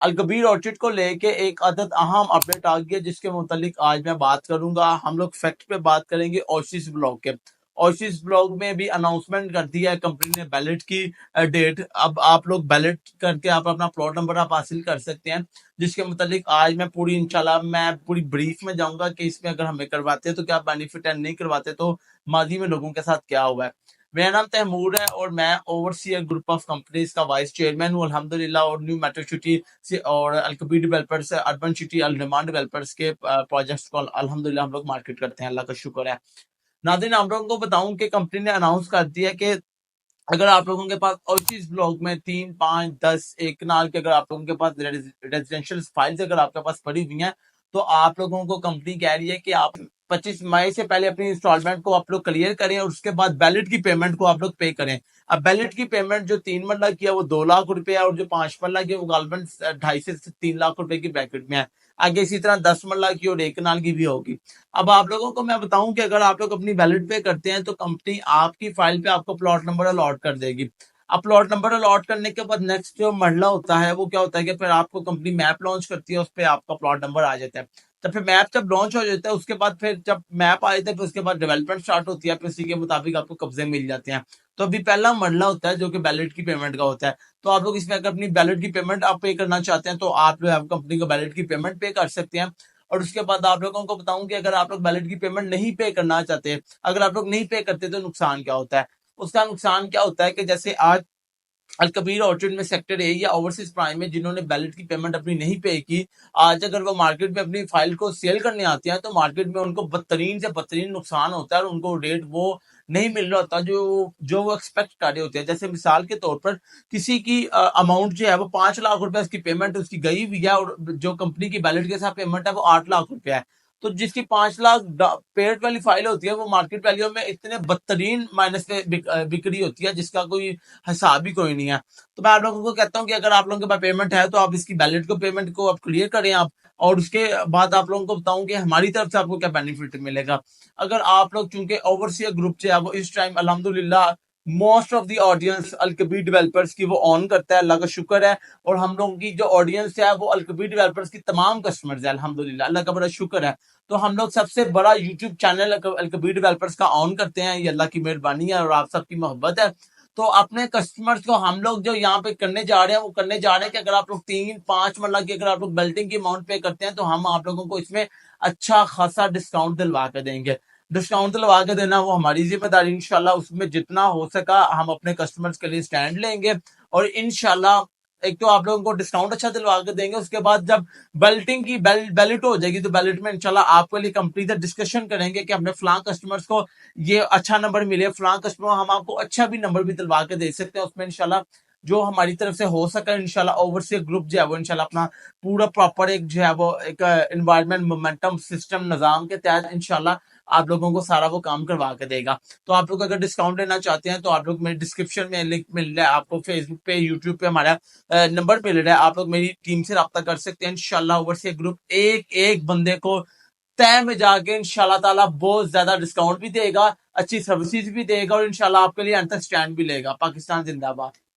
الکبیر orchard کو لے کے ایک عدد اہم اپڈیٹ آ گئی ہے جس کے متعلق آج میں بات کروں گا. ہم لوگ فیکٹ پہ بات کریں گے اوشیس بلاک کے. اوشیس بلاک میں بھی اناؤنسمنٹ کر دی ہے کمپنی نے بیلٹ کی ڈیٹ. اب آپ لوگ بیلٹ کر کے آپ اپنا پلاٹ نمبر آپ حاصل کر سکتے ہیں, جس کے متعلق آج میں پوری انشاءاللہ میں پوری بریف میں جاؤں گا کہ اس میں اگر ہمیں کرواتے ہیں تو کیا بینیفٹ ہے, نہیں کرواتے تو ماضی میں لوگوں کے ساتھ کیا ہوا ہے. میرا نام تیمور ہے اور میں اوورسیئر گروپ آف کمپنیز کا وائس چیئرمین ہوں الحمدللہ, اور نیو میٹرو سٹی اور الکبیر ڈیولپرز, اربن سٹی الرحمان ڈیولپرز کے پروجیکٹس کو الحمدللہ ہم لوگ مارکیٹ کرتے ہیں, اللہ کا شکر ہے. ناظرین, ہم لوگوں کو بتاؤں کہ کمپنی نے اناؤنس کر دیا ہے کہ اگر آپ لوگوں کے پاس اوشیس بلاک میں 3, 5, 10 ایک کنال کے اگر آپ لوگوں کے پاس ریزیڈینشیل فائلز اگر آپ کے پاس پڑی ہوئی ہیں تو آپ لوگوں کو کمپنی کہہ رہی ہے کہ آپ 25 مئی سے پہلے اپنی انسٹالمنٹ کو آپ لوگ کلیئر کریں اور اس کے بعد بیلٹ کی پیمنٹ کو آپ لوگ پے کریں. اب بیلٹ کی پیمنٹ جو 3 مرلہ کی ہے وہ 2 لاکھ روپے ہے, اور جو 5 مرلہ کی ہے وہ غالباً 2.5 سے 3 لاکھ روپے کی بریکٹ میں ہے. آگے اسی طرح 10 مرلہ کی اور 1 کنال کی بھی ہوگی. اب آپ لوگوں کو میں بتاؤں کہ اگر آپ لوگ اپنی بیلٹ پے کرتے ہیں تو کمپنی آپ کی فائل پہ آپ کو پلاٹ نمبر الاٹ کر دے گی. اب پلاٹ نمبر الاٹ کرنے کے بعد نیکسٹ جو مرحلہ ہوتا ہے وہ کیا ہوتا ہے کہ پھر آپ کو کمپنی میپ لانچ کرتی ہے, اس پہ آپ کا پلاٹ نمبر آ جاتا ہے. تو پھر میپ جب لانچ ہو جاتا ہے اس کے بعد پھر جب میپ آ جاتا ہے پھر اس کے بعد ڈیولپمنٹ سٹارٹ ہوتی ہے, پھر اسی کے مطابق آپ کو قبضے مل جاتے ہیں. تو ابھی پہلا مرحلہ ہوتا ہے جو کہ بیلٹ کی پیمنٹ کا ہوتا ہے. تو آپ لوگ اس میں اگر اپنی بیلٹ کی پیمنٹ آپ پے کرنا چاہتے ہیں تو آپ جو ہے کمپنی کو بیلٹ کی پیمنٹ پے کر سکتے ہیں. اور اس کے بعد آپ لوگوں کو بتاؤں کہ اگر آپ لوگ بیلٹ کی پیمنٹ نہیں پے کرنا چاہتے, اگر آپ لوگ نہیں پے کرتے تو نقصان کیا ہوتا ہے. اس کا نقصان کیا ہوتا ہے کہ جیسے آج الکبیر آرچڈ میں سیکٹر اے یا اوورسیز پرائم میں جنہوں نے بیلٹ کی پیمنٹ اپنی نہیں پے کی, آج اگر وہ مارکیٹ میں اپنی فائل کو سیل کرنے آتے ہیں تو مارکیٹ میں ان کو بدترین سے بدترین نقصان ہوتا ہے, اور ان کو ریٹ وہ نہیں مل رہا ہوتا جو وہ ایکسپیکٹ کر رہے ہوتے ہیں. جیسے مثال کے طور پر کسی کی اماؤنٹ جو ہے وہ 5 لاکھ روپے اس کی پیمنٹ اس کی گئی ہوئی ہے, اور جو کمپنی کی بیلٹ کے ساتھ پیمنٹ ہے وہ 8 لاکھ روپے ہے. تو جس کی 5 لاکھ پیڈ والی فائل ہوتی ہے وہ مارکیٹ ویلیو میں اتنے بدترین مائنس پہ بک رہی ہوتی ہے جس کا کوئی حساب ہی کوئی نہیں ہے. تو میں آپ لوگوں کو کہتا ہوں کہ اگر آپ لوگوں کے پاس پیمنٹ ہے تو آپ اس کی بیلٹ کو پیمنٹ کو آپ کلیئر کریں آپ, اور اس کے بعد آپ لوگوں کو بتاؤں کہ ہماری طرف سے آپ کو کیا بینیفٹ ملے گا. اگر آپ لوگ چونکہ اوورسیئر گروپ جو ہے وہ اس ٹائم الحمدللہ موسٹ آف دی آڈینس الکبیر ڈیولپرز کی وہ آن کرتا ہے, اللہ کا شکر ہے. اور ہم لوگوں کی جو آڈینس ہے وہ الکبیر ڈیولپرز کی تمام کسٹمرز ہیں الحمدللہ, اللہ کا بڑا شکر ہے. تو ہم لوگ سب سے بڑا یوٹیوب چینل الکبیر ڈیولپرز کا آن کرتے ہیں, یہ اللہ کی مہربانی ہے اور آپ سب کی محبت ہے. تو اپنے کسٹمرز کو ہم لوگ جو یہاں پہ کرنے جا رہے ہیں وہ کرنے جا رہے ہیں کہ اگر آپ لوگ 3-5 مرلہ کی اگر آپ لوگ بیلٹنگ کی اماؤنٹ پے کرتے ہیں تو ہم آپ لوگوں کو اس میں اچھا خاصا ڈسکاؤنٹ دلوا کے دیں گے. ڈسکاؤنٹ دلوا کے دینا وہ ہماری ذمہ داری, انشاءاللہ اس میں جتنا ہو سکا ہم اپنے کسٹمرز کے لیے سٹینڈ لیں گے. اور انشاءاللہ ایک تو آپ لوگوں کو ڈسکاؤنٹ اچھا دلوا کے دیں گے, اس کے بعد جب بیلٹنگ کی بیلٹ ہو جائے گی تو بیلٹ میں انشاءاللہ آپ کے لیے کمپنی سے ڈسکشن کریں گے کہ اپنے فلاں کسٹمرز کو یہ اچھا نمبر ملے, فلاں کسٹمر ہم آپ کو اچھا بھی نمبر بھی دلوا کے دے سکتے ہیں. اس میں انشاءاللہ جو ہماری طرف سے ہو سکا انشاءاللہ اوورسیئر گروپ جو ہے وہ انشاءاللہ اپنا پورا پراپر ایک جو ہے وہ ایک انوائرمنٹ مومنٹم سسٹم نظام کے تحت انشاءاللہ آپ لوگوں کو سارا وہ کام کروا کے دے گا. تو آپ لوگ اگر ڈسکاؤنٹ لینا چاہتے ہیں تو آپ لوگ میرے ڈسکرپشن میں لنک مل رہا ہے آپ کو, فیس بک پہ یوٹیوب پہ ہمارا نمبر مل رہا ہے, آپ لوگ میری ٹیم سے رابطہ کر سکتے ہیں. انشاءاللہ اوورسیئر گروپ ایک ایک بندے کو طے میں جا کے انشاءاللہ تعالیٰ بہت زیادہ ڈسکاؤنٹ بھی دے گا, اچھی سروسز بھی دے گا, اور انشاءاللہ آپ کے لیے انت سٹینڈ بھی لے گا. پاکستان زندہ باد.